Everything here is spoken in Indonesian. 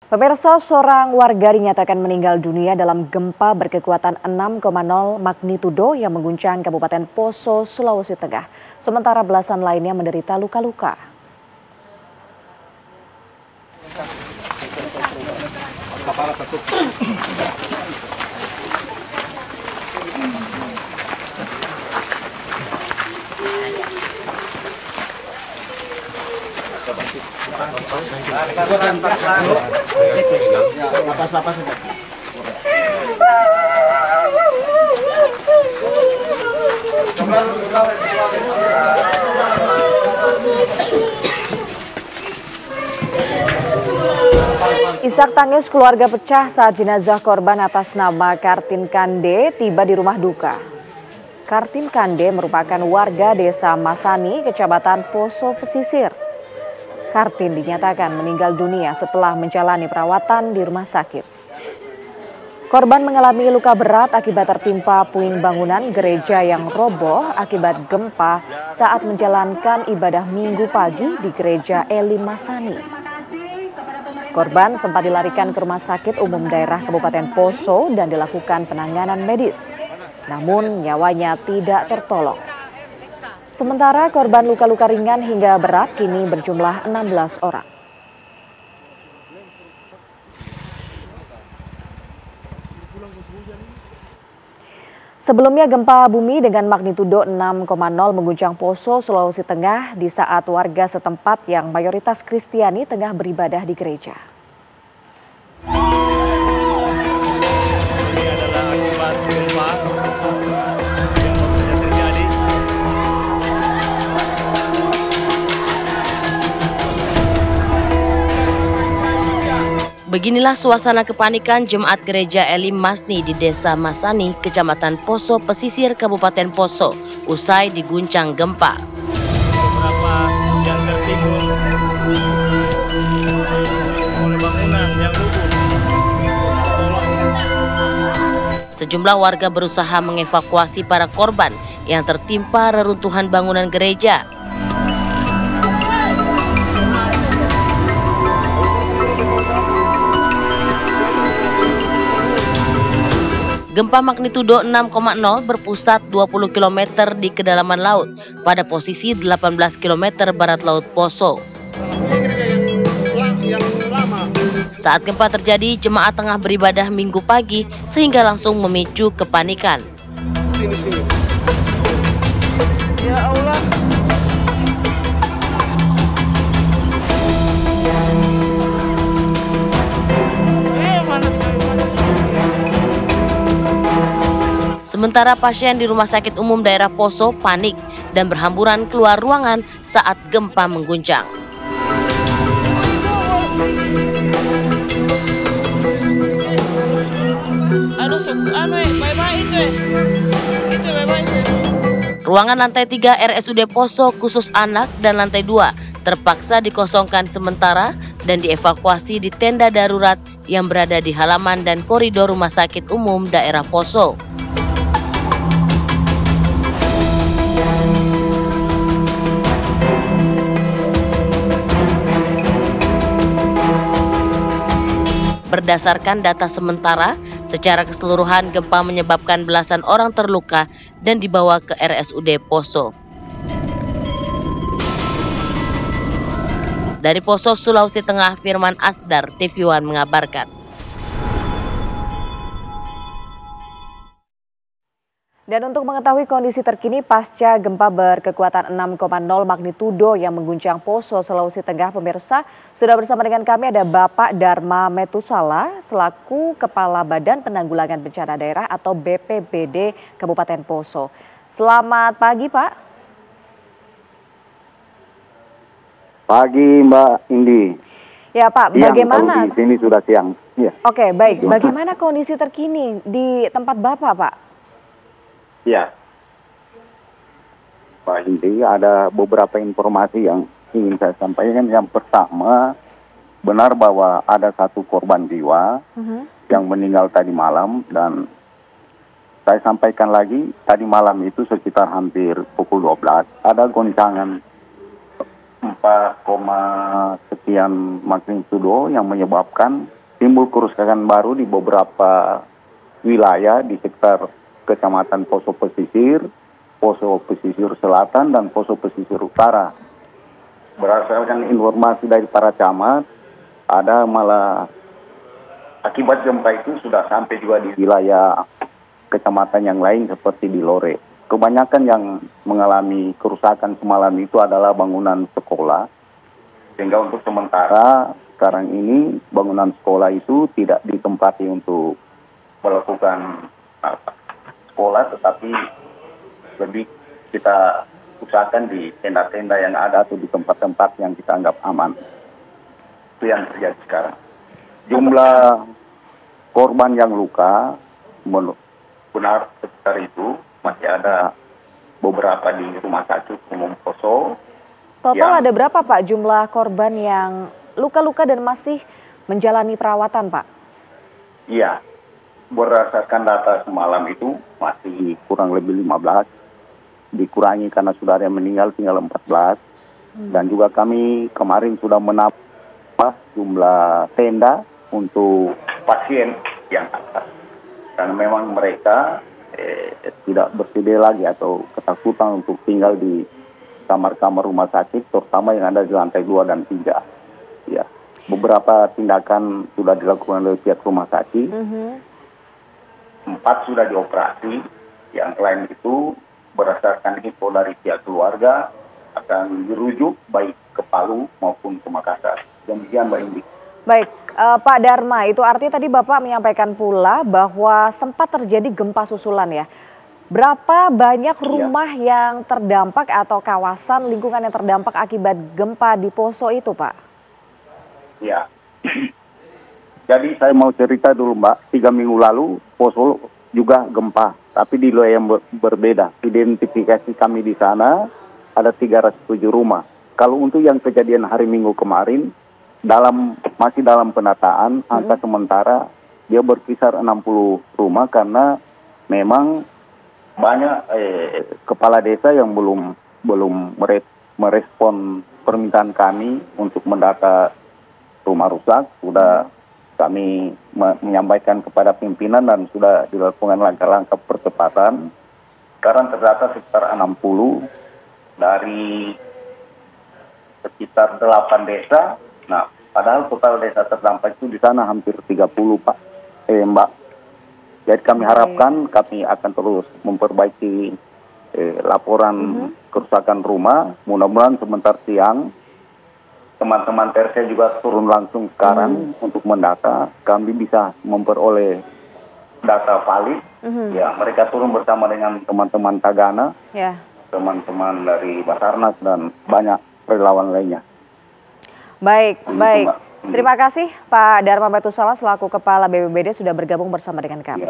Pemirsa, seorang warga dinyatakan meninggal dunia dalam gempa berkekuatan 6,0 magnitudo yang mengguncang Kabupaten Poso, Sulawesi Tengah. Sementara belasan lainnya menderita luka-luka. Isak tangis keluarga pecah saat jenazah korban atas nama Kartin Kande tiba di rumah duka. Kartin Kande merupakan warga desa Masani, Kecamatan Poso Pesisir. Kartin dinyatakan meninggal dunia setelah menjalani perawatan di rumah sakit. Korban mengalami luka berat akibat tertimpa puing bangunan gereja yang roboh akibat gempa saat menjalankan ibadah Minggu pagi di gereja Elim Masani. Korban sempat dilarikan ke Rumah Sakit Umum Daerah Kabupaten Poso dan dilakukan penanganan medis. Namun nyawanya tidak tertolong. Sementara korban luka-luka ringan hingga berat kini berjumlah 16 orang. Sebelumnya gempa bumi dengan magnitudo 6,0 mengguncang Poso, Sulawesi Tengah di saat warga setempat yang mayoritas Kristiani tengah beribadah di gereja. Ini adalah akibat gempa yang baru saja terjadi. Beginilah suasana kepanikan jemaat gereja Elim Masni di Desa Masani, Kecamatan Poso Pesisir, Kabupaten Poso, usai diguncang gempa. Beberapa yang tertimbun oleh bangunan yang rubuh. Sejumlah warga berusaha mengevakuasi para korban yang tertimpa reruntuhan bangunan gereja. Gempa magnitudo 6,0 berpusat 20 km di kedalaman laut pada posisi 18 km barat laut Poso. Saat gempa terjadi, jemaat tengah beribadah Minggu pagi sehingga langsung memicu kepanikan. Ya Allah. Sementara pasien di Rumah Sakit Umum Daerah Poso panik dan berhamburan keluar ruangan saat gempa mengguncang. Ruangan lantai 3 RSUD Poso khusus anak dan lantai 2 terpaksa dikosongkan sementara dan dievakuasi di tenda darurat yang berada di halaman dan koridor Rumah Sakit Umum Daerah Poso. Berdasarkan data sementara, secara keseluruhan gempa menyebabkan belasan orang terluka dan dibawa ke RSUD Poso. Dari Poso, Sulawesi Tengah, Firman Asdar, TV One mengabarkan. Dan untuk mengetahui kondisi terkini pasca gempa berkekuatan 6,0 magnitudo yang mengguncang Poso, Sulawesi Tengah, pemirsa, sudah bersama dengan kami ada Bapak Dharma Metusala selaku Kepala Badan Penanggulangan Bencana Daerah atau BPBD Kabupaten Poso. Selamat pagi, Pak. Pagi, Mbak Indi. Ya, Pak, siang, bagaimana? Di sini sudah siang. Ya. Oke, baik. Bagaimana kondisi terkini di tempat Bapak, Pak? Ya, Pak Indi, ada beberapa informasi yang ingin saya sampaikan. Yang pertama, benar bahwa ada satu korban jiwa yang meninggal tadi malam, dan saya sampaikan lagi, tadi malam itu sekitar hampir pukul 12, ada goncangan 4, sekian magnitudo yang menyebabkan timbul kerusakan baru di beberapa wilayah di sekitar Kecamatan Poso Pesisir Selatan, dan Poso Pesisir Utara. Berdasarkan informasi dari para camat, ada malah akibat gempa itu sudah sampai juga di wilayah kecamatan yang lain seperti di Lore. Kebanyakan yang mengalami kerusakan semalam itu adalah bangunan sekolah. Sehingga untuk sementara sekarang ini bangunan sekolah itu tidak ditempati untuk melakukan sekolah, tetapi lebih kita usahakan di tenda-tenda yang ada atau di tempat-tempat yang kita anggap aman. Itu yang terjadi sekarang. Jumlah korban yang luka benar sekitar itu, masih ada beberapa di Rumah Sakit Umum Poso. Total ada berapa Pak jumlah korban yang luka-luka dan masih menjalani perawatan Pak? Iya, berdasarkan data semalam itu masih kurang lebih 15, dikurangi karena sudah ada yang meninggal tinggal 14. Dan juga kami kemarin sudah menambah jumlah tenda untuk pasien yang atas. Karena memang mereka tidak bersedia lagi atau ketakutan untuk tinggal di kamar-kamar rumah sakit, terutama yang ada di lantai 2 dan 3. Ya, beberapa tindakan sudah dilakukan oleh pihak rumah sakit. 4 sudah dioperasi, yang lain itu berdasarkan info dari pihak keluarga akan dirujuk baik ke Palu maupun ke Makassar. Demikian Mbak Indi. Baik, Pak Dharma, itu artinya tadi Bapak menyampaikan pula bahwa sempat terjadi gempa susulan ya. Berapa banyak rumah yang terdampak atau kawasan lingkungan yang terdampak akibat gempa di Poso itu, Pak? Ya, jadi saya mau cerita dulu Mbak, 3 minggu lalu Poso juga gempa, tapi di wilayah yang berbeda. Identifikasi kami di sana ada 307 rumah. Kalau untuk yang kejadian hari Minggu kemarin, masih dalam penataan, angka sementara dia berkisar 60 rumah karena memang banyak kepala desa yang belum merespon permintaan kami untuk mendata rumah rusak. Sudah kami menyampaikan kepada pimpinan dan sudah dilakukan langkah-langkah percepatan. Sekarang terdata sekitar 60 dari sekitar 8 desa. Nah, padahal total desa terdampak itu di sana hampir 30 Pak, Mbak. Jadi kami harapkan kami akan terus memperbaiki laporan kerusakan rumah. Mudah-mudahan sebentar siang teman-teman PRC juga turun langsung sekarang untuk mendata. Kami bisa memperoleh data valid. Ya, mereka turun bersama dengan teman-teman Tagana, teman-teman dari Basarnas dan banyak relawan lainnya. Baik, baik. Terima kasih Pak Dharma Metusala selaku Kepala BPBD sudah bergabung bersama dengan kami.